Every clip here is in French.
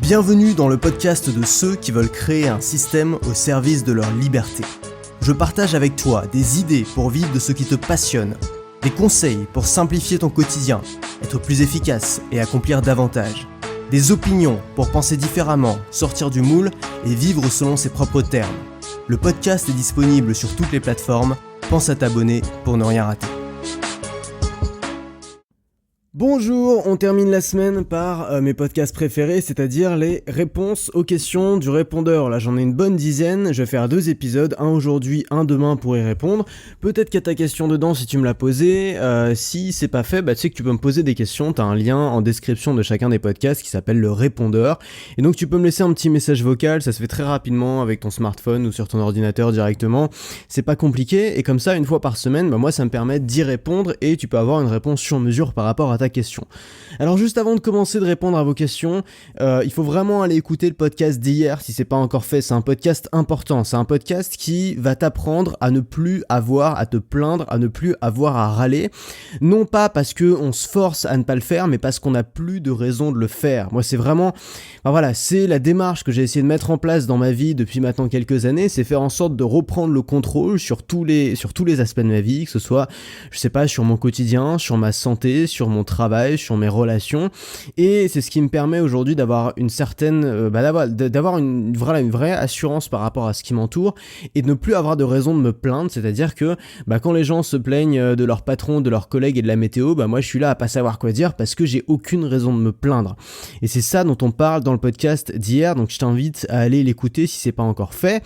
Bienvenue dans le podcast de ceux qui veulent créer un système au service de leur liberté. Je partage avec toi des idées pour vivre de ce qui te passionne, des conseils pour simplifier ton quotidien, être plus efficace et accomplir davantage, des opinions pour penser différemment, sortir du moule et vivre selon ses propres termes. Le podcast est disponible sur toutes les plateformes, pense à t'abonner pour ne rien rater. Bonjour, on termine la semaine par mes podcasts préférés, c'est-à-dire les réponses aux questions du répondeur. Là j'en ai une bonne dizaine, je vais faire 2 épisodes, un aujourd'hui, un demain pour y répondre. Peut-être qu'il y a ta question dedans si tu me l'as posée, si c'est pas fait, tu sais que tu peux me poser des questions, t'as un lien en description de chacun des podcasts qui s'appelle le répondeur. Et donc tu peux me laisser un petit message vocal, ça se fait très rapidement avec ton smartphone ou sur ton ordinateur directement. C'est pas compliqué et comme ça une fois par semaine, moi ça me permet d'y répondre et tu peux avoir une réponse sur mesure par rapport à ta question. Alors juste avant de commencer de répondre à vos questions, il faut vraiment aller écouter le podcast d'hier si c'est pas encore fait. C'est un podcast important, c'est un podcast qui va t'apprendre à ne plus avoir à te plaindre, à ne plus avoir à râler, non pas parce que on se force à ne pas le faire, mais parce qu'on n'a plus de raison de le faire. Moi c'est vraiment, c'est la démarche que j'ai essayé de mettre en place dans ma vie depuis maintenant quelques années, c'est faire en sorte de reprendre le contrôle sur tous les aspects de ma vie, que ce soit, sur mon quotidien, sur ma santé, sur mon travail, sur mes relations, et c'est ce qui me permet aujourd'hui d'avoir une certaine, d'avoir une vraie assurance par rapport à ce qui m'entoure et de ne plus avoir de raison de me plaindre, c'est-à-dire que quand les gens se plaignent de leur patron, de leurs collègues et de la météo, moi je suis là à pas savoir quoi dire parce que j'ai aucune raison de me plaindre. Et c'est ça dont on parle dans le podcast d'hier, donc je t'invite à aller l'écouter si c'est pas encore fait.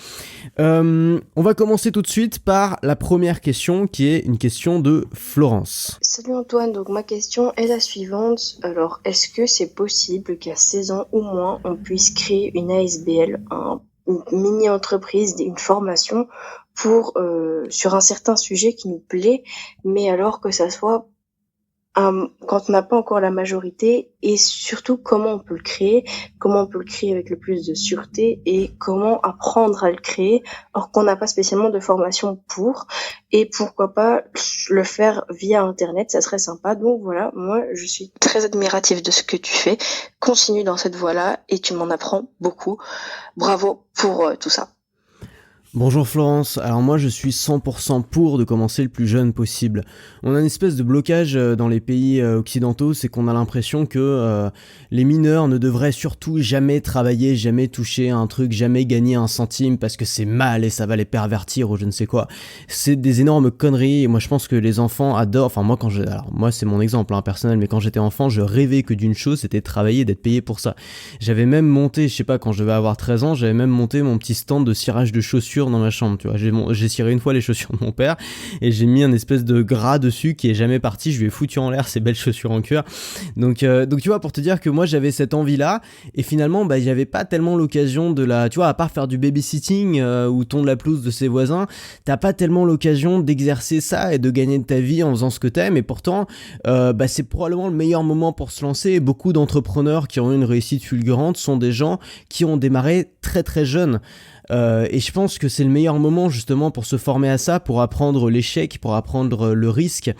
On va commencer tout de suite par la première question qui est une question de Florence. Salut Antoine, donc ma question est la suivante. Alors, est-ce que c'est possible qu'à 16 ans ou moins, on puisse créer une ASBL, une mini-entreprise, une formation pour sur un certain sujet qui nous plaît, mais alors que ça soit quand on n'a pas encore la majorité, et surtout comment on peut le créer avec le plus de sûreté et comment apprendre à le créer alors qu'on n'a pas spécialement de formation pour, et pourquoi pas le faire via internet, ça serait sympa. Donc voilà, moi je suis très admirative de ce que tu fais, continue dans cette voie-là et tu m'en apprends beaucoup, bravo pour tout ça. Bonjour Florence, alors moi je suis 100% pour de commencer le plus jeune possible. On a une espèce de blocage dans les pays occidentaux, c'est qu'on a l'impression que les mineurs ne devraient surtout jamais travailler, jamais toucher à un truc, jamais gagner un centime parce que c'est mal et ça va les pervertir ou je ne sais quoi. C'est des énormes conneries et moi je pense que les enfants adorent, moi c'est mon exemple personnel, mais quand j'étais enfant je rêvais que d'une chose, c'était de travailler, d'être payé pour ça. J'avais même monté, quand je devais avoir 13 ans, j'avais même monté mon petit stand de cirage de chaussures dans ma chambre, tu vois. J'ai ciré une fois les chaussures de mon père et j'ai mis un espèce de gras dessus qui est jamais parti, je lui ai foutu en l'air ces belles chaussures en cuir. Donc tu vois, pour te dire que moi j'avais cette envie là et finalement j'avais pas tellement l'occasion de à part faire du babysitting ou tondre la pelouse de ses voisins, t'as pas tellement l'occasion d'exercer ça et de gagner de ta vie en faisant ce que t'aimes, et pourtant c'est probablement le meilleur moment pour se lancer. Et beaucoup d'entrepreneurs qui ont eu une réussite fulgurante sont des gens qui ont démarré très très jeunes. Et je pense que c'est le meilleur moment justement pour se former à ça, pour apprendre l'échec, pour apprendre le risque.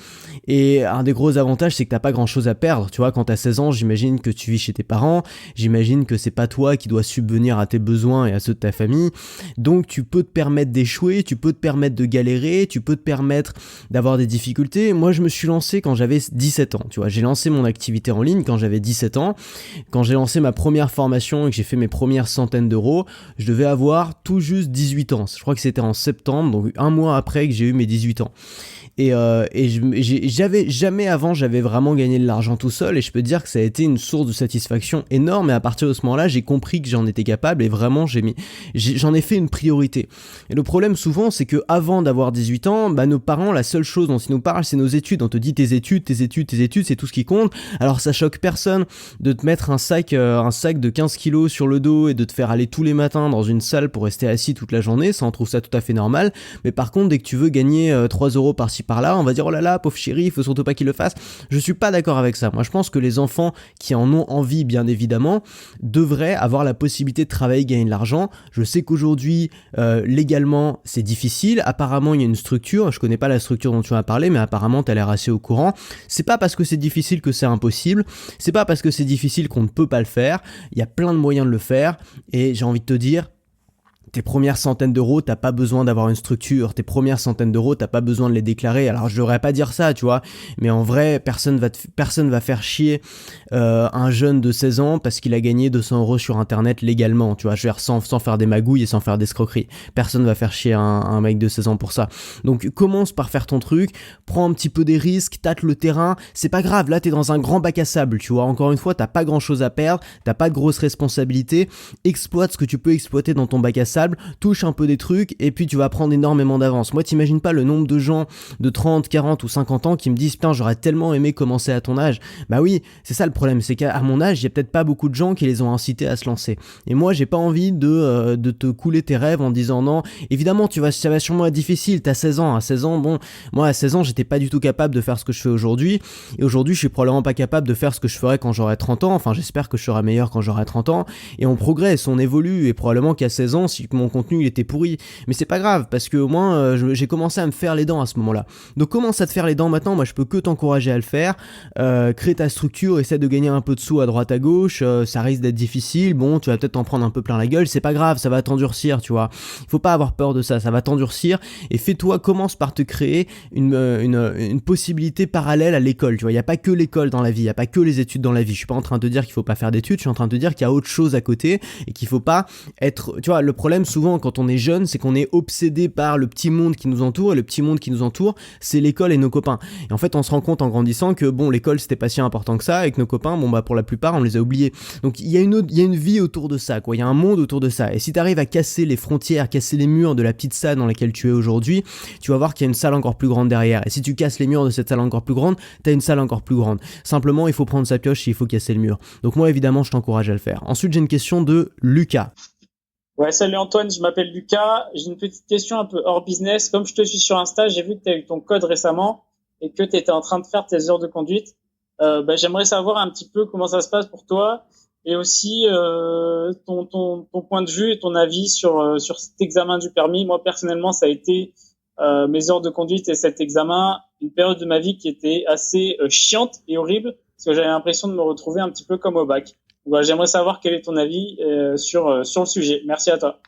Et un des gros avantages, c'est que t'as pas grand chose à perdre. Tu vois, quand t'as 16 ans, j'imagine que tu vis chez tes parents, j'imagine que c'est pas toi qui dois subvenir à tes besoins et à ceux de ta famille. Donc tu peux te permettre d'échouer, tu peux te permettre de galérer, tu peux te permettre d'avoir des difficultés. Moi je me suis lancé quand j'avais 17 ans, tu vois, j'ai lancé mon activité en ligne quand j'avais 17 ans. Quand j'ai lancé ma première formation et que j'ai fait mes premières centaines d'euros, je devais avoir tout juste 18 ans. Je crois que c'était en septembre, donc un mois après que j'ai eu mes 18 ans. Et j'avais jamais avant, j'avais vraiment gagné de l'argent tout seul, et je peux te dire que ça a été une source de satisfaction énorme. Et à partir de ce moment-là, j'ai compris que j'en étais capable et vraiment j'en ai fait une priorité. Et le problème souvent, c'est que avant d'avoir 18 ans, nos parents, la seule chose dont ils nous parlent, c'est nos études. On te dit tes études, c'est tout ce qui compte. Alors ça choque personne de te mettre un sac de 15 kilos sur le dos et de te faire aller tous les matins dans une salle pour rester assis toute la journée. Ça, on trouve ça tout à fait normal. Mais par contre, dès que tu veux gagner 3 euros par-ci par-là, on va dire oh là là, pauvre chéri, il faut surtout pas qu'il le fasse. Je suis pas d'accord avec ça. Moi, je pense que les enfants qui en ont envie, bien évidemment, devraient avoir la possibilité de travailler, gagner de l'argent. Je sais qu'aujourd'hui, légalement, c'est difficile. Apparemment, il y a une structure. Je connais pas la structure dont tu as parlé, mais apparemment, tu as l'air assez au courant. C'est pas parce que c'est difficile que c'est impossible. C'est pas parce que c'est difficile qu'on ne peut pas le faire. Il y a plein de moyens de le faire. Et j'ai envie de te dire, tes premières centaines d'euros, t'as pas besoin d'avoir une structure. Tes premières centaines d'euros, t'as pas besoin de les déclarer. Alors je devrais pas dire ça, tu vois, mais en vrai, personne va faire chier un jeune de 16 ans parce qu'il a gagné 200 euros sur internet légalement, tu vois, je veux dire, sans faire des magouilles et sans faire des escroqueries. Personne va faire chier un mec de 16 ans pour ça. Donc commence par faire ton truc, prends un petit peu des risques, tâte le terrain, c'est pas grave, là t'es dans un grand bac à sable, tu vois, encore une fois, t'as pas grand chose à perdre, t'as pas de grosses responsabilités, exploite ce que tu peux exploiter dans ton bac à sable, touche un peu des trucs et puis tu vas prendre énormément d'avance. Moi, t'imagines pas le nombre de gens de 30, 40 ou 50 ans qui me disent putain, j'aurais tellement aimé commencer à ton âge. Bah oui, c'est ça le problème, c'est qu'à mon âge, il y a peut-être pas beaucoup de gens qui les ont incités à se lancer. Et moi, j'ai pas envie de te couler tes rêves en disant non. Évidemment, ça va sûrement être difficile. T'as 16 ans. À 16 ans, bon, moi à 16 ans, j'étais pas du tout capable de faire ce que je fais aujourd'hui. Et aujourd'hui, je suis probablement pas capable de faire ce que je ferais quand j'aurai 30 ans. Enfin, j'espère que je serai meilleur quand j'aurai 30 ans. Et on progresse, on évolue. Et probablement qu'à 16 ans, si mon contenu il était pourri, mais c'est pas grave parce que au moins j'ai commencé à me faire les dents à ce moment-là. Donc commence à te faire les dents maintenant. Moi, je peux que t'encourager à le faire. Crée ta structure, essaie de gagner un peu de sous à droite à gauche. Ça risque d'être difficile. Bon, tu vas peut-être en prendre un peu plein la gueule. C'est pas grave, ça va t'endurcir, tu vois. Il faut pas avoir peur de ça. Ça va t'endurcir. Et commence par te créer une possibilité parallèle à l'école. Tu vois, il y a pas que l'école dans la vie. Il y a pas que les études dans la vie. Je suis pas en train de te dire qu'il faut pas faire d'études. Je suis en train de te dire qu'il y a autre chose à côté et qu'il faut pas être. Tu vois, le problème souvent quand on est jeune, c'est qu'on est obsédé par le petit monde qui nous entoure, et le petit monde qui nous entoure, c'est l'école et nos copains. Et en fait, on se rend compte en grandissant que bon, l'école c'était pas si important que ça, et que nos copains, bon bah pour la plupart, on les a oubliés. Donc il y a une vie autour de ça, quoi. Il y a un monde autour de ça. Et si t'arrives à casser les frontières, casser les murs de la petite salle dans laquelle tu es aujourd'hui, tu vas voir qu'il y a une salle encore plus grande derrière. Et si tu casses les murs de cette salle encore plus grande, t'as une salle encore plus grande. Simplement, il faut prendre sa pioche et il faut casser le mur. Donc moi, évidemment, je t'encourage à le faire. Ensuite, j'ai une question de Lucas. Ouais, salut Antoine, je m'appelle Lucas. J'ai une petite question un peu hors business. Comme je te suis sur Insta, j'ai vu que tu as eu ton code récemment et que tu étais en train de faire tes heures de conduite. J'aimerais savoir un petit peu comment ça se passe pour toi et aussi ton point de vue et ton avis sur cet examen du permis. Moi, personnellement, ça a été mes heures de conduite et cet examen, une période de ma vie qui était assez chiante et horrible parce que j'avais l'impression de me retrouver un petit peu comme au bac. Voilà, j'aimerais savoir quel est ton avis sur le sujet. Merci à toi.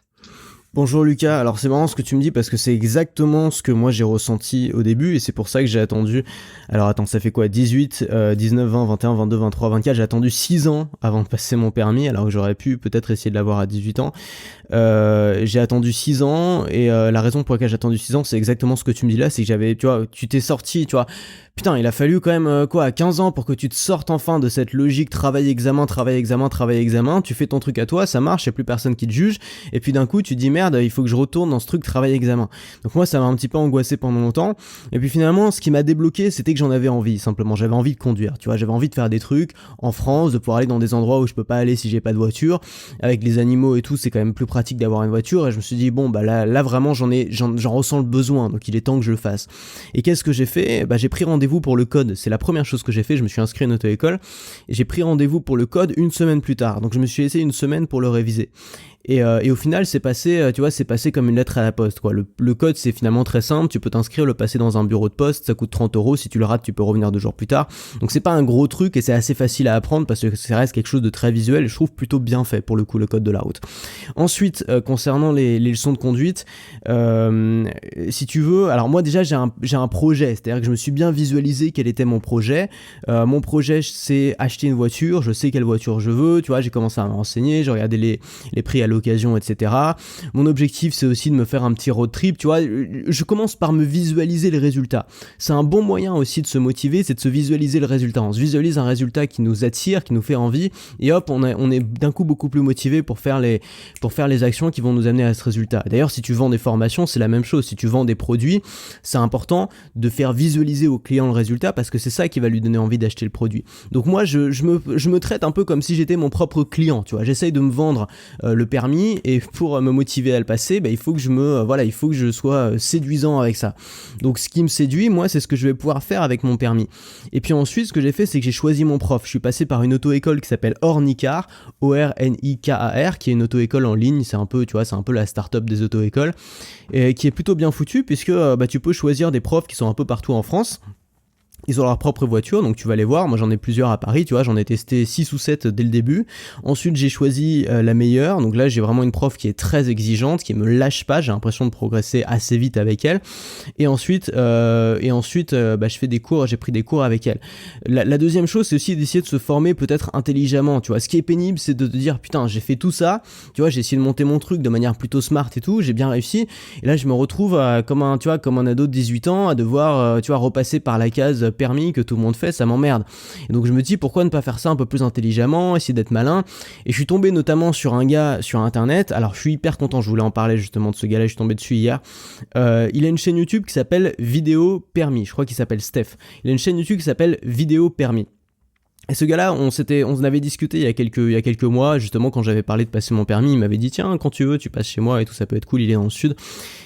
Bonjour Lucas, alors c'est marrant ce que tu me dis parce que c'est exactement ce que moi j'ai ressenti au début et c'est pour ça que j'ai attendu, alors attends ça fait quoi, 18, 19, 20, 21, 22, 23, 24, j'ai attendu 6 ans avant de passer mon permis alors que j'aurais pu peut-être essayer de l'avoir à 18 ans. J'ai attendu 6 ans et la raison pour laquelle j'ai attendu 6 ans c'est exactement ce que tu me dis là, c'est que j'avais, tu vois, tu t'es sorti, tu vois, putain il a fallu quand même 15 ans pour que tu te sortes enfin de cette logique travail-examen, tu fais ton truc à toi, ça marche, y'a plus personne qui te juge et puis d'un coup tu te dis merde il faut que je retourne dans ce truc travail-examen. Donc moi ça m'a un petit peu angoissé pendant longtemps et puis finalement ce qui m'a débloqué c'était que j'en avais envie, simplement j'avais envie de conduire, tu vois, j'avais envie de faire des trucs en France, de pouvoir aller dans des endroits où je peux pas aller si j'ai pas de voiture, avec les animaux et tout c'est quand même plus pratique d'avoir une voiture et je me suis dit bon bah là vraiment j'en ressens le besoin donc il est temps que je le fasse. Et qu'est-ce que j'ai fait? Bah j'ai pris rendez-vous pour le code, c'est la première chose que j'ai fait, je me suis inscrit à une auto-école et j'ai pris rendez-vous pour le code une semaine plus tard, donc je me suis laissé une semaine pour le réviser. Et au final, c'est passé, tu vois, c'est passé comme une lettre à la poste, quoi. Le code, c'est finalement très simple. Tu peux t'inscrire, le passer dans un bureau de poste. Ça coûte 30 €. Si tu le rates, tu peux revenir 2 jours plus tard. Donc, c'est pas un gros truc et c'est assez facile à apprendre parce que ça reste quelque chose de très visuel et je trouve plutôt bien fait pour le coup, le code de la route. Ensuite, concernant les leçons de conduite, si tu veux, alors moi déjà, j'ai un projet. C'est-à-dire que je me suis bien visualisé quel était mon projet. Mon projet, c'est acheter une voiture. Je sais quelle voiture je veux. Tu vois, j'ai commencé à me renseigner. J'ai regardé les prix à l'occasion, etc. Mon objectif, c'est aussi de me faire un petit road trip, tu vois. Je commence par me visualiser les résultats. C'est un bon moyen aussi de se motiver, c'est de se visualiser le résultat. On se visualise un résultat qui nous attire, qui nous fait envie, et hop, on est d'un coup beaucoup plus motivé pour faire les actions qui vont nous amener à ce résultat. D'ailleurs, si tu vends des formations, c'est la même chose. Si tu vends des produits, c'est important de faire visualiser au client le résultat parce que c'est ça qui va lui donner envie d'acheter le produit. Donc moi, je me traite un peu comme si j'étais mon propre client, tu vois. J'essaye de me vendre le permis et pour me motiver à le passer, il faut que il faut que je sois séduisant avec ça. Donc ce qui me séduit, moi, c'est ce que je vais pouvoir faire avec mon permis. Et puis ensuite, ce que j'ai fait, c'est que j'ai choisi mon prof. Je suis passé par une auto-école qui s'appelle Ornikar, Ornikar, qui est une auto-école en ligne. C'est un peu, tu vois, c'est un peu la start-up des auto-écoles et qui est plutôt bien foutue puisque tu peux choisir des profs qui sont un peu partout en France. Ils ont leur propre voiture, donc tu vas les voir. Moi, j'en ai plusieurs à Paris, tu vois, j'en ai testé 6 ou 7 dès le début. Ensuite, j'ai choisi la meilleure. Donc là, j'ai vraiment une prof qui est très exigeante, qui me lâche pas. J'ai l'impression de progresser assez vite avec elle. Et ensuite, je fais des cours, j'ai pris des cours avec elle. La deuxième chose, c'est aussi d'essayer de se former peut-être intelligemment, tu vois. Ce qui est pénible, c'est de te dire, putain, j'ai fait tout ça. Tu vois, j'ai essayé de monter mon truc de manière plutôt smart et tout. J'ai bien réussi. Et là, je me retrouve comme un ado de 18 ans à devoir, repasser par la case permis que tout le monde fait, ça m'emmerde. Et donc je me dis pourquoi ne pas faire ça un peu plus intelligemment, essayer d'être malin. Et je suis tombé notamment sur un gars sur internet. Alors je suis hyper content, je voulais en parler justement de ce gars-là, je suis tombé dessus hier. Il a une chaîne YouTube qui s'appelle Vidéo Permis, je crois qu'il s'appelle Steph. Il a une chaîne YouTube qui s'appelle Vidéo Permis. Et ce gars-là, on en avait discuté il y a quelques mois, justement quand j'avais parlé de passer mon permis, il m'avait dit tiens, quand tu veux, tu passes chez moi et tout, ça peut être cool, il est dans le sud.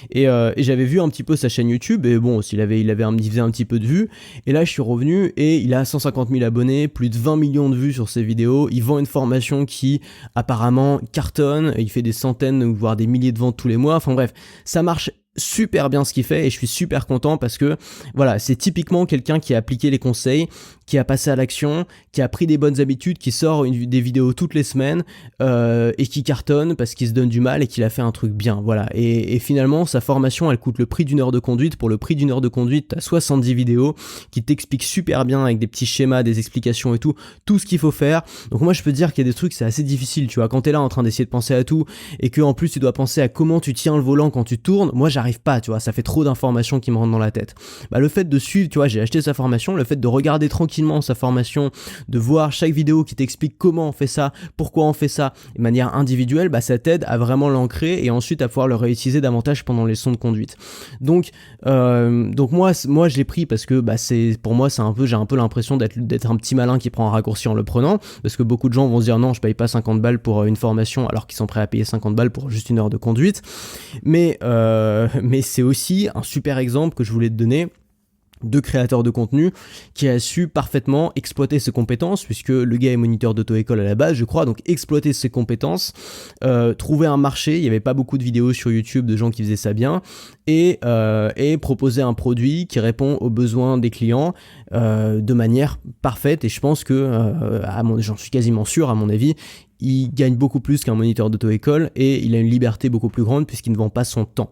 Et j'avais vu un petit peu sa chaîne YouTube et bon, il faisait un petit peu de vues. Et là, je suis revenu et il a 150 000 abonnés, plus de 20 millions de vues sur ses vidéos. Il vend une formation qui apparemment cartonne, il fait des centaines voire des milliers de ventes tous les mois. Enfin bref, ça marche super bien ce qu'il fait et je suis super content parce que voilà, c'est typiquement quelqu'un qui a appliqué les conseils, qui a passé à l'action, qui a pris des bonnes habitudes, qui sort des vidéos toutes les semaines et qui cartonne parce qu'il se donne du mal et qu'il a fait un truc bien, voilà. Et finalement, sa formation, elle coûte le prix d'une heure de conduite. Pour le prix d'une heure de conduite, t'as 70 vidéos qui t'expliquent super bien avec des petits schémas, des explications et tout ce qu'il faut faire. Donc moi, je peux te dire qu'il y a des trucs, c'est assez difficile, tu vois, quand t'es là en train d'essayer de penser à tout et que en plus tu dois penser à comment tu tiens le volant quand tu tournes. Moi, j'arrive pas, tu vois, ça fait trop d'informations qui me rentrent dans la tête. Le fait de suivre, tu vois, j'ai acheté sa formation, le fait de regarder tranquillement sa formation, de voir chaque vidéo qui t'explique comment on fait ça, pourquoi on fait ça de manière individuelle, ça t'aide à vraiment l'ancrer et ensuite à pouvoir le réutiliser davantage pendant les leçons de conduite. Donc moi je l'ai pris parce que pour moi j'ai un peu l'impression d'être un petit malin qui prend un raccourci en le prenant, parce que beaucoup de gens vont se dire non, je paye pas 50 balles pour une formation alors qu'ils sont prêts à payer 50 balles pour juste une heure de conduite. Mais c'est aussi un super exemple que je voulais te donner de créateur de contenu qui a su parfaitement exploiter ses compétences, puisque le gars est moniteur d'auto-école à la base, je crois, donc exploiter ses compétences, trouver un marché. Il n'y avait pas beaucoup de vidéos sur YouTube de gens qui faisaient ça bien, et proposer un produit qui répond aux besoins des clients de manière parfaite. Et je pense que, j'en suis quasiment sûr, à mon avis, il gagne beaucoup plus qu'un moniteur d'auto-école et il a une liberté beaucoup plus grande puisqu'il ne vend pas son temps.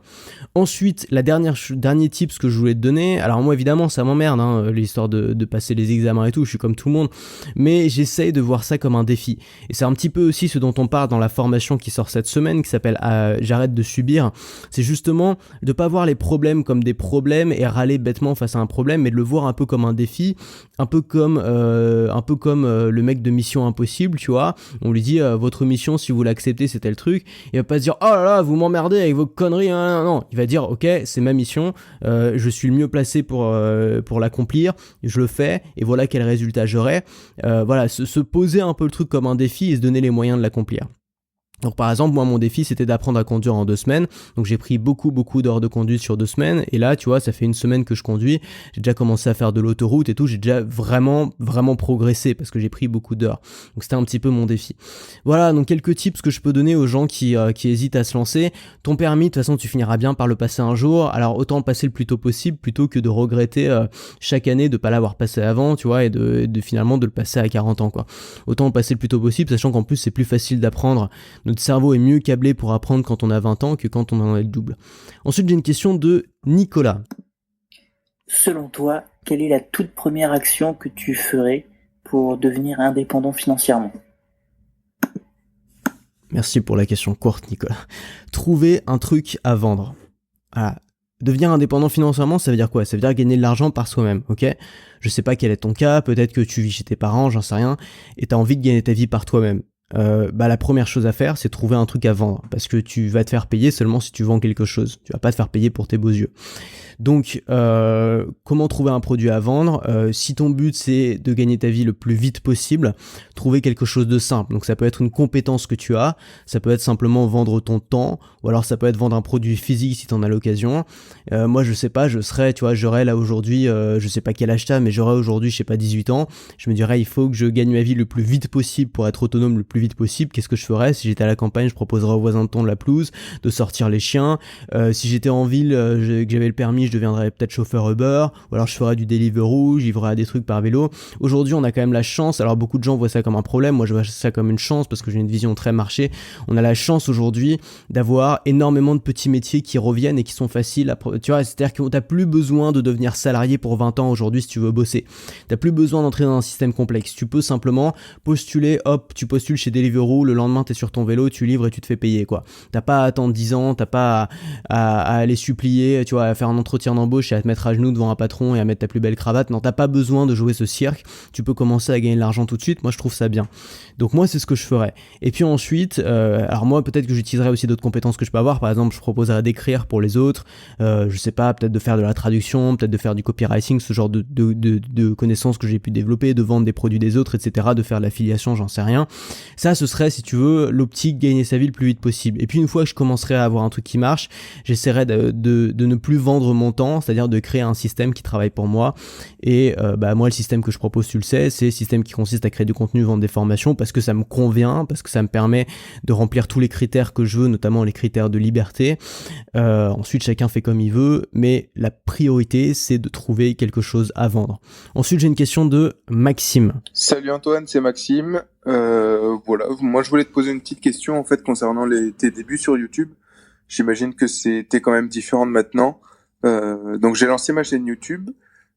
Ensuite, dernier tips que je voulais te donner, alors moi évidemment ça m'emmerde l'histoire de passer les examens et tout, je suis comme tout le monde, mais j'essaye de voir ça comme un défi. Et c'est un petit peu aussi ce dont on parle dans la formation qui sort cette semaine, qui s'appelle J'arrête de subir. C'est justement de pas voir les problèmes comme des problèmes et râler bêtement face à un problème, mais de le voir un peu comme un défi, un peu comme le mec de Mission Impossible, tu vois. On lui dit votre mission, si vous l'acceptez, c'est tel truc. Il va pas se dire oh là là, vous m'emmerdez avec vos conneries. Non, il va dire ok, c'est ma mission, je suis le mieux placé pour l'accomplir, je le fais et voilà quel résultat j'aurai. Voilà, se poser un peu le truc comme un défi et se donner les moyens de l'accomplir. Donc par exemple, moi mon défi c'était d'apprendre à conduire en 2 semaines, donc j'ai pris beaucoup d'heures de conduite sur 2 semaines, et là tu vois ça fait 1 semaine que je conduis, j'ai déjà commencé à faire de l'autoroute et tout, j'ai déjà vraiment progressé parce que j'ai pris beaucoup d'heures, donc c'était un petit peu mon défi. Voilà, donc quelques tips que je peux donner aux gens qui hésitent à se lancer. Ton permis, de toute façon tu finiras bien par le passer un jour, alors autant le passer le plus tôt possible plutôt que de regretter chaque année de pas l'avoir passé avant, tu vois, et de finalement de le passer à 40 ans quoi. Autant le passer le plus tôt possible, sachant qu'en plus c'est plus facile d'apprendre. Notre cerveau est mieux câblé pour apprendre quand on a 20 ans que quand on en a le double. Ensuite, j'ai une question de Nicolas. Selon toi, quelle est la toute première action que tu ferais pour devenir indépendant financièrement ? Merci pour la question courte, Nicolas. Trouver un truc à vendre. Voilà. Devenir indépendant financièrement, ça veut dire quoi ? Ça veut dire gagner de l'argent par soi-même, ok ? Je sais pas quel est ton cas, peut-être que tu vis chez tes parents, j'en sais rien, et t'as envie de gagner ta vie par toi-même. la première chose à faire, c'est trouver un truc à vendre, parce que tu vas te faire payer seulement si tu vends quelque chose. Tu vas pas te faire payer pour tes beaux yeux. Donc, comment trouver un produit à vendre? Si ton but c'est de gagner ta vie le plus vite possible, trouver quelque chose de simple. Donc ça peut être une compétence que tu as, ça peut être simplement vendre ton temps, ou alors ça peut être vendre un produit physique si tu en as l'occasion. Moi je sais pas, j'aurais là aujourd'hui, je sais pas quel âge t'as, mais j'aurais aujourd'hui, je sais pas, 18 ans. Je me dirais il faut que je gagne ma vie le plus vite possible pour être autonome le plus vite possible. Qu'est-ce que je ferais? Si j'étais à la campagne, je proposerais aux voisins de ton de la pelouse de sortir les chiens. Si j'étais en ville, que j'avais le permis, je deviendrais peut-être chauffeur Uber, ou alors je ferais du Deliveroo, je livrerais des trucs par vélo. Aujourd'hui, on a quand même la chance, alors beaucoup de gens voient ça comme un problème, moi je vois ça comme une chance parce que j'ai une vision très marché. On a la chance aujourd'hui d'avoir énormément de petits métiers qui reviennent et qui sont faciles à, tu vois, c'est-à-dire que t'as plus besoin de devenir salarié pour 20 ans aujourd'hui si tu veux bosser. T'as plus besoin d'entrer dans un système complexe. Tu peux simplement postuler, hop, tu postules chez Deliveroo, le lendemain t'es sur ton vélo, tu livres et tu te fais payer, quoi. T'as pas à attendre 10 ans, t'as pas à aller supplier, tu vois, à faire un entretien d'embauche et à te mettre à genoux devant un patron et à mettre ta plus belle cravate. Non, t'as pas besoin de jouer ce cirque. Tu peux commencer à gagner de l'argent tout de suite. Moi, je trouve ça bien. Donc moi, c'est ce que je ferais. Et puis ensuite, alors moi, peut-être que j'utiliserais aussi d'autres compétences que je peux avoir. Par exemple, je proposerais d'écrire pour les autres. Je sais pas, peut-être de faire de la traduction, peut-être de faire du copywriting, ce genre de connaissances que j'ai pu développer, de vendre des produits des autres, etc., de faire de l'affiliation, j'en sais rien. Ça, ce serait, si tu veux, l'optique gagner sa vie le plus vite possible. Et puis une fois que je commencerai à avoir un truc qui marche, j'essaierai de ne plus vendre mon temps, c'est-à-dire de créer un système qui travaille pour moi. Et moi, le système que je propose, tu le sais, c'est le système qui consiste à créer du contenu, vendre des formations, parce que ça me convient, parce que ça me permet de remplir tous les critères que je veux, notamment les critères de liberté. Ensuite, chacun fait comme il veut, mais la priorité, c'est de trouver quelque chose à vendre. Ensuite, j'ai une question de Maxime. Salut Antoine, c'est Maxime. Voilà, moi je voulais te poser une petite question en fait concernant tes débuts sur YouTube. J'imagine que c'était quand même différent de maintenant. Donc j'ai lancé ma chaîne YouTube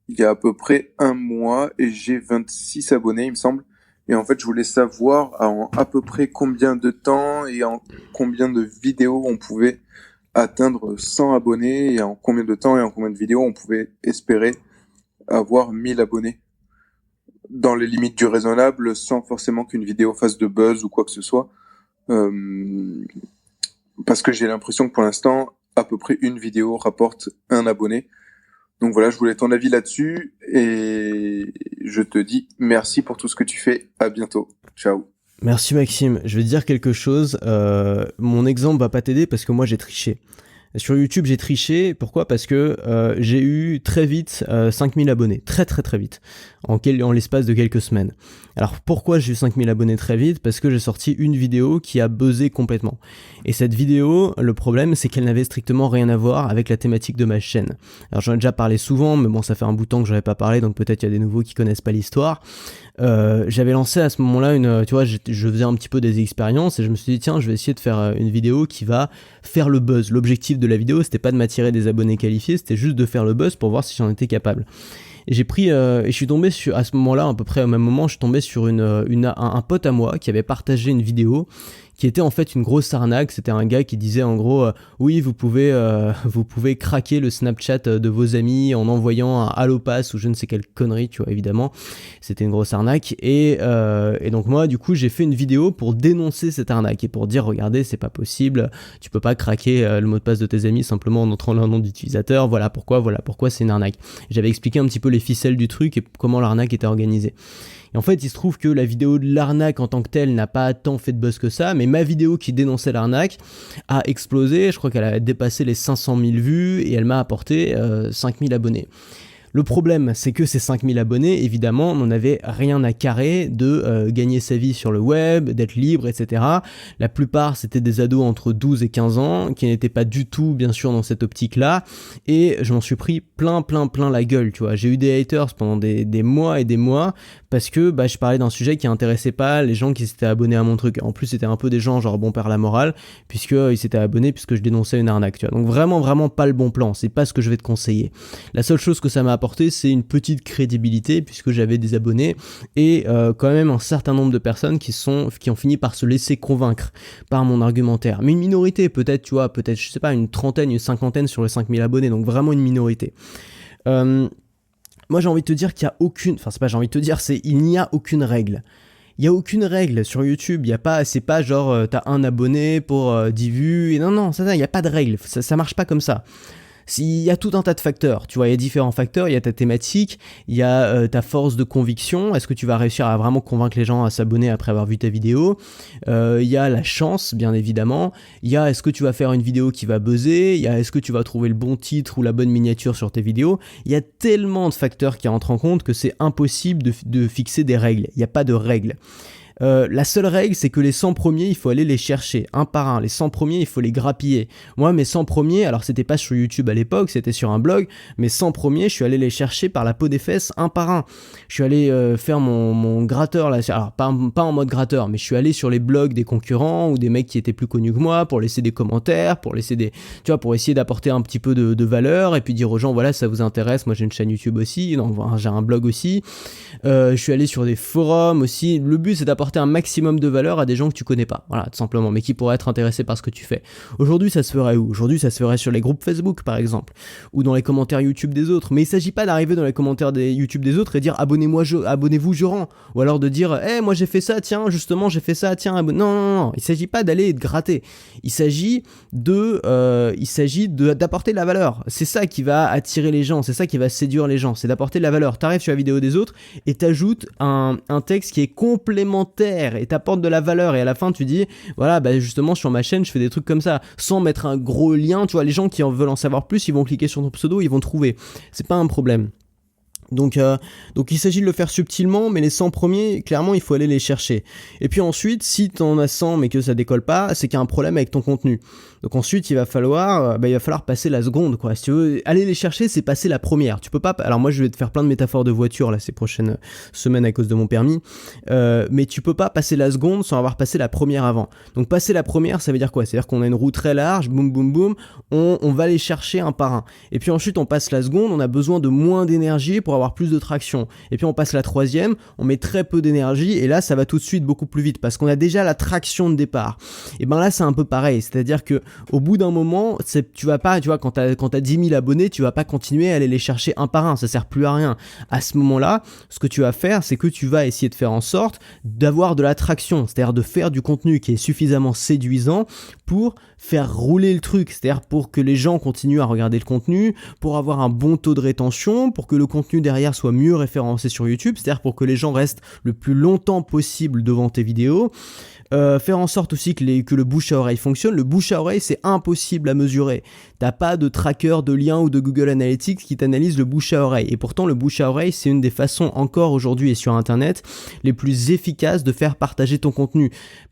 il y a à peu près 1 mois et j'ai 26 abonnés il me semble. Et en fait je voulais savoir en à peu près combien de temps et en combien de vidéos on pouvait atteindre 100 abonnés et en combien de temps et en combien de vidéos on pouvait espérer avoir 1000 abonnés. Dans les limites du raisonnable, sans forcément qu'une vidéo fasse de buzz ou quoi que ce soit. Parce que j'ai l'impression que pour l'instant, à peu près une vidéo rapporte 1 abonné. Donc voilà, je voulais ton avis là-dessus et je te dis merci pour tout ce que tu fais. À bientôt. Ciao. Merci Maxime. Je vais te dire quelque chose. Mon exemple va pas t'aider parce que moi j'ai triché. Sur YouTube, j'ai triché. Pourquoi? Parce que j'ai eu très vite 5000 abonnés. Très très très vite. En l'espace de quelques semaines. Alors pourquoi j'ai eu 5000 abonnés très vite? Parce que j'ai sorti une vidéo qui a buzzé complètement. Et cette vidéo, le problème, c'est qu'elle n'avait strictement rien à voir avec la thématique de ma chaîne. Alors j'en ai déjà parlé souvent, mais bon, ça fait un bout de temps que j'en avais pas parlé, donc peut-être il y a des nouveaux qui connaissent pas l'histoire. J'avais lancé à ce moment-là je faisais un petit peu des expériences et je me suis dit tiens, je vais essayer de faire une vidéo qui va faire le buzz. L'objectif de la vidéo, c'était pas de m'attirer des abonnés qualifiés, c'était juste de faire le buzz pour voir si j'en étais capable. Et j'ai pris et je suis tombé sur, à ce moment-là, à peu près au même moment, je suis tombé sur un pote à moi qui avait partagé une vidéo qui était en fait une grosse arnaque. C'était un gars qui disait en gros oui, vous pouvez craquer le Snapchat de vos amis en envoyant un Allo Pass ou je ne sais quelle connerie, tu vois, évidemment. C'était une grosse arnaque et donc moi du coup j'ai fait une vidéo pour dénoncer cette arnaque et pour dire regardez, c'est pas possible, tu peux pas craquer le mot de passe de tes amis simplement en entrant leur nom d'utilisateur, voilà pourquoi c'est une arnaque. J'avais expliqué un petit peu les ficelles du truc et comment l'arnaque était organisée. Et en fait, il se trouve que la vidéo de l'arnaque en tant que telle n'a pas tant fait de buzz que ça, mais ma vidéo qui dénonçait l'arnaque a explosé. Je crois qu'elle a dépassé les 500 000 vues et elle m'a apporté 5000 abonnés. Le problème, c'est que ces 5000 abonnés, évidemment, n'en avaient rien à carrer de gagner sa vie sur le web, d'être libre, etc. La plupart, c'était des ados entre 12 et 15 ans, qui n'étaient pas du tout, bien sûr, dans cette optique-là. Et je m'en suis pris plein la gueule, tu vois. J'ai eu des haters pendant des mois et des mois, parce que je parlais d'un sujet qui intéressait pas les gens qui s'étaient abonnés à mon truc. En plus, c'était un peu des gens genre bon père la morale, puisqu'ils s'étaient abonnés, puisque je dénonçais une arnaque, tu vois. Donc vraiment pas le bon plan, c'est pas ce que je vais te conseiller. La seule chose que ça m'a apporté, c'est une petite crédibilité, puisque j'avais des abonnés, et quand même un certain nombre de personnes qui ont fini par se laisser convaincre par mon argumentaire. Mais une minorité, peut-être, tu vois, peut-être, je sais pas, une trentaine, une cinquantaine sur les 5000 abonnés, donc vraiment une minorité. Moi j'ai envie de te dire qu'il y a aucune, il n'y a aucune règle. Il y a aucune règle sur YouTube, c'est pas genre t'as un abonné pour 10 vues, et non, il y a pas de règle, ça marche pas comme ça. Il y a tout un tas de facteurs, tu vois, il y a différents facteurs, il y a ta thématique, il y a ta force de conviction, est-ce que tu vas réussir à vraiment convaincre les gens à s'abonner après avoir vu ta vidéo, il y a la chance, bien évidemment, il y a est-ce que tu vas faire une vidéo qui va buzzer, il y a est-ce que tu vas trouver le bon titre ou la bonne miniature sur tes vidéos, il y a tellement de facteurs qui entrent en compte que c'est impossible de fixer des règles, il n'y a pas de règles. La seule règle, c'est que les 100 premiers, il faut aller les chercher un par un. Les 100 premiers, il faut les grappiller. Moi, mes 100 premiers, alors c'était pas sur YouTube à l'époque, c'était sur un blog, mes 100 premiers, je suis allé les chercher par la peau des fesses un par un. Je suis allé faire mon gratteur, là, alors pas en mode gratteur, mais je suis allé sur les blogs des concurrents ou des mecs qui étaient plus connus que moi pour laisser des commentaires, pour essayer d'apporter un petit peu de valeur et puis dire aux gens, voilà, ça vous intéresse, moi j'ai une chaîne YouTube aussi, j'ai un blog aussi. Je suis allé sur des forums aussi. Le but, c'est d'apporter un maximum de valeur à des gens que tu connais pas, voilà, tout simplement, mais qui pourraient être intéressés par ce que tu fais. Aujourd'hui, ça se ferait où ? Aujourd'hui, ça se ferait sur les groupes Facebook, par exemple, ou dans les commentaires YouTube des autres. Mais il s'agit pas d'arriver dans les commentaires des YouTube des autres et dire abonnez-vous, je rends, ou alors de dire moi j'ai fait ça, tiens, justement j'ai fait ça, tiens, non. Il s'agit pas d'aller et de gratter. Il s'agit d'apporter de la valeur. C'est ça qui va attirer les gens, c'est ça qui va séduire les gens, c'est d'apporter de la valeur. T'arrives sur la vidéo des autres et t'ajoutes un texte qui est complémentaire et t'apportes de la valeur, et à la fin tu dis voilà, justement sur ma chaîne je fais des trucs comme ça, sans mettre un gros lien, tu vois, les gens qui en veulent en savoir plus, ils vont cliquer sur ton pseudo, ils vont trouver, c'est pas un problème. Donc il s'agit de le faire subtilement, mais les 100 premiers, clairement, il faut aller les chercher. Et puis ensuite, si t'en as 100 mais que ça décolle pas, c'est qu'il y a un problème avec ton contenu. Donc ensuite, il va falloir passer la seconde, quoi. Si tu veux aller les chercher, c'est passer la première. Tu peux pas. Alors moi, je vais te faire plein de métaphores de voiture là ces prochaines semaines à cause de mon permis, mais tu peux pas passer la seconde sans avoir passé la première avant. Donc passer la première, ça veut dire quoi ? C'est-à-dire qu'on a une roue très large, boum boum boum, on va les chercher un par un. Et puis ensuite, on passe la seconde, on a besoin de moins d'énergie pour avoir plus de traction. Et puis on passe la troisième, on met très peu d'énergie, et là ça va tout de suite beaucoup plus vite parce qu'on a déjà la traction de départ. Et ben là c'est un peu pareil, c'est-à-dire que au bout d'un moment, tu vas pas, tu vois, quand t'as 10 000 abonnés, tu vas pas continuer à aller les chercher un par un, ça sert plus à rien. À ce moment-là, ce que tu vas faire, c'est que tu vas essayer de faire en sorte d'avoir de la traction, c'est-à-dire de faire du contenu qui est suffisamment séduisant pour faire rouler le truc, c'est-à-dire pour que les gens continuent à regarder le contenu, pour avoir un bon taux de rétention, pour que le contenu derrière soit mieux référencé sur YouTube, c'est-à-dire pour que les gens restent le plus longtemps possible devant tes vidéos. Faire en sorte aussi que le bouche à oreille fonctionne. Le bouche à oreille, c'est impossible à mesurer. T'as pas de tracker, de lien ou de Google Analytics qui t'analyse le bouche à oreille. Et pourtant, le bouche à oreille, c'est une des façons encore aujourd'hui et sur Internet les plus efficaces de faire partager ton contenu.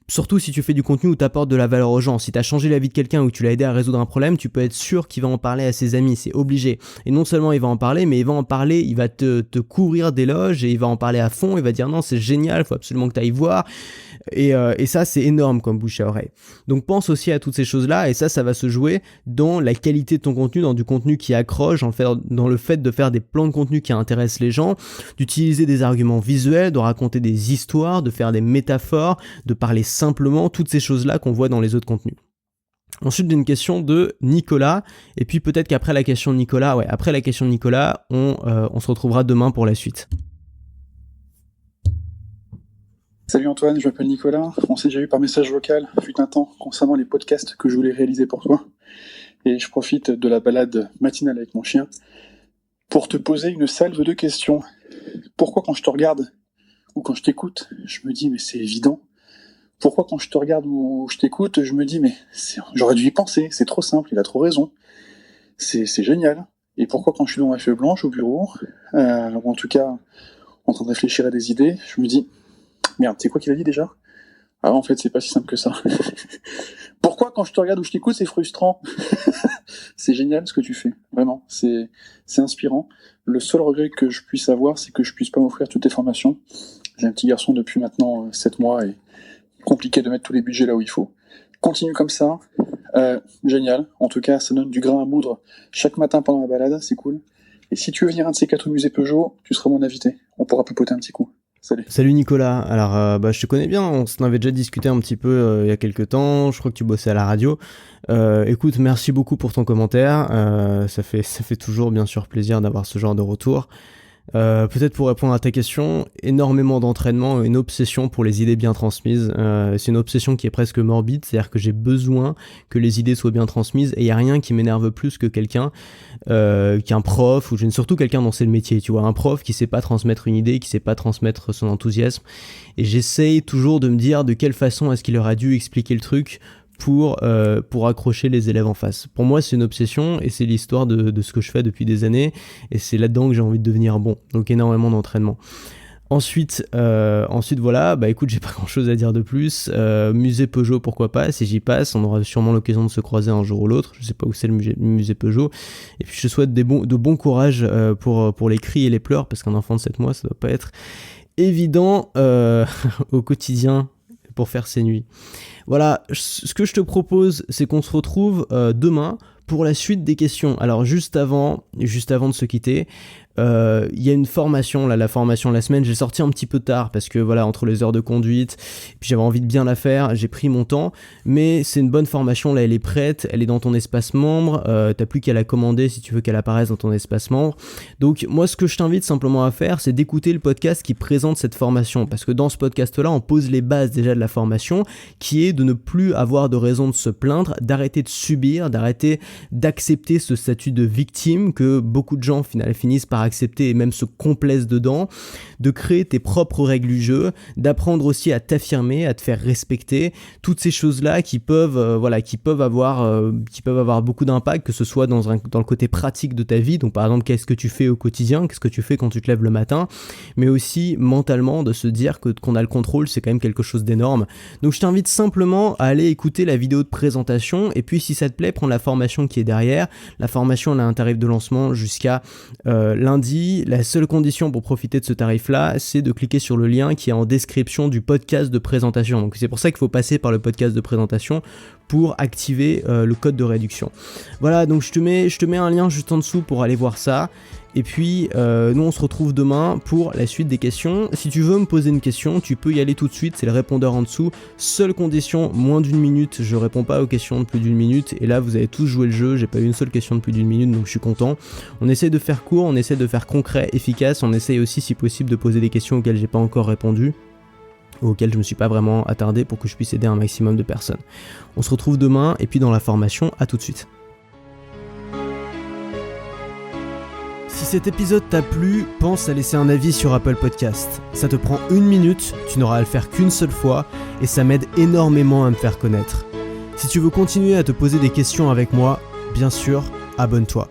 Surtout si tu fais du contenu où tu apportes de la valeur aux gens. Si tu as changé la vie de quelqu'un ou tu l'as aidé à résoudre un problème, tu peux être sûr qu'il va en parler à ses amis, c'est obligé. Et non seulement il va en parler, mais il va en parler, il va te couvrir d'éloges et il va en parler à fond, il va dire non, c'est génial, il faut absolument que tu ailles voir. Et ça, c'est énorme comme bouche à oreille. Donc pense aussi à toutes ces choses-là, et ça va se jouer dans la qualité de ton contenu, dans du contenu qui accroche, dans le fait de faire des plans de contenu qui intéressent les gens, d'utiliser des arguments visuels, de raconter des histoires, de faire des métaphores, de parler simplement, toutes ces choses-là qu'on voit dans les autres contenus. Ensuite, une question de Nicolas, et puis peut-être qu'après la question de Nicolas, on se retrouvera demain pour la suite. Salut Antoine, je m'appelle Nicolas. On s'est déjà eu par message vocal, fut un temps, concernant les podcasts que je voulais réaliser pour toi. Et je profite de la balade matinale avec mon chien pour te poser une salve de questions. Pourquoi quand je te regarde ou quand je t'écoute, je me dis mais c'est évident. Pourquoi quand je te regarde ou je t'écoute, je me dis mais j'aurais dû y penser, c'est trop simple, il a trop raison. C'est génial. Et pourquoi quand je suis dans ma feuille blanche au bureau, ou en tout cas en train de réfléchir à des idées, je me dis merde, c'est quoi qu'il a dit déjà ? Ah en fait c'est pas si simple que ça. Pourquoi quand je te regarde ou je t'écoute c'est frustrant ? C'est génial ce que tu fais, vraiment, c'est inspirant. Le seul regret que je puisse avoir, c'est que je puisse pas m'offrir toutes tes formations. J'ai un petit garçon depuis maintenant 7 mois et compliqué de mettre tous les budgets là où il faut. Continue comme ça, génial. En tout cas, ça donne du grain à moudre chaque matin pendant la balade, c'est cool. Et si tu veux venir à un de ces 4 musées Peugeot, tu seras mon invité. On pourra papoter un petit coup. Salut. Salut Nicolas, alors je te connais bien, on s'en avait déjà discuté un petit peu il y a quelques temps, je crois que tu bossais à la radio. Écoute, merci beaucoup pour ton commentaire, ça fait toujours bien sûr plaisir d'avoir ce genre de retour. Peut-être pour répondre à ta question, énormément d'entraînement, une obsession pour les idées bien transmises. C'est une obsession qui est presque morbide, c'est-à-dire que j'ai besoin que les idées soient bien transmises, et il n'y a rien qui m'énerve plus que quelqu'un, qu'un prof, ou surtout quelqu'un dont c'est le métier, tu vois, un prof qui sait pas transmettre une idée, qui sait pas transmettre son enthousiasme, et j'essaye toujours de me dire de quelle façon est-ce qu'il aurait dû expliquer le truc pour accrocher les élèves en face. Pour moi, c'est une obsession et c'est l'histoire de ce que je fais depuis des années, et c'est là-dedans que j'ai envie de devenir bon. Donc énormément d'entraînement. Ensuite voilà, bah écoute, j'ai pas grand-chose à dire de plus. Musée Peugeot, pourquoi pas, si j'y passe, on aura sûrement l'occasion de se croiser un jour ou l'autre. Je sais pas où c'est le musée Peugeot. Et puis je souhaite de bon courage pour les cris et les pleurs, parce qu'un enfant de 7 mois, ça doit pas être évident au quotidien pour faire ses nuits. Voilà, ce que je te propose, c'est qu'on se retrouve demain pour la suite des questions. Alors juste avant de se quitter, il y a une formation, là, la formation de la semaine, j'ai sorti un petit peu tard parce que voilà, entre les heures de conduite, puis j'avais envie de bien la faire, j'ai pris mon temps, mais c'est une bonne formation, là elle est prête, elle est dans ton espace membre, t'as plus qu'à la commander si tu veux qu'elle apparaisse dans ton espace membre. Donc moi ce que je t'invite simplement à faire, c'est d'écouter le podcast qui présente cette formation, parce que dans ce podcast-là, on pose les bases déjà de la formation, qui est de ne plus avoir de raison de se plaindre, d'arrêter de subir, d'arrêter d'accepter ce statut de victime que beaucoup de gens finissent par accepter et même se complaisent dedans, de créer tes propres règles du jeu, d'apprendre aussi à t'affirmer, à te faire respecter, toutes ces choses-là qui peuvent avoir beaucoup d'impact, que ce soit dans le côté pratique de ta vie, donc par exemple qu'est-ce que tu fais au quotidien, qu'est-ce que tu fais quand tu te lèves le matin, mais aussi mentalement de se dire qu'on a le contrôle, c'est quand même quelque chose d'énorme. Donc je t'invite simplement à aller écouter la vidéo de présentation, et puis si ça te plaît, prends la formation qui est derrière. La formation, elle a un tarif de lancement jusqu'à lundi. La seule condition pour profiter de ce tarif-là, c'est de cliquer sur le lien qui est en description du podcast de présentation. Donc c'est pour ça qu'il faut passer par le podcast de présentation pour activer le code de réduction. Voilà, donc je te mets un lien juste en dessous pour aller voir ça. Et puis nous on se retrouve demain pour la suite des questions. Si tu veux me poser une question, tu peux y aller tout de suite, c'est le répondeur en dessous. Seule condition, moins d'1 minute, je réponds pas aux questions de plus d'1 minute. Et là vous avez tous joué le jeu, j'ai pas eu une seule question de plus d'1 minute, donc je suis content. On essaie de faire court, on essaie de faire concret, efficace, on essaie aussi si possible de poser des questions auxquelles j'ai pas encore répondu, auxquelles je me suis pas vraiment attardé, pour que je puisse aider un maximum de personnes. On se retrouve demain, et puis dans la formation, à tout de suite. Si cet épisode t'a plu, pense à laisser un avis sur Apple Podcast. Ça te prend 1 minute, tu n'auras à le faire qu'une seule fois, et ça m'aide énormément à me faire connaître. Si tu veux continuer à te poser des questions avec moi, bien sûr, abonne-toi.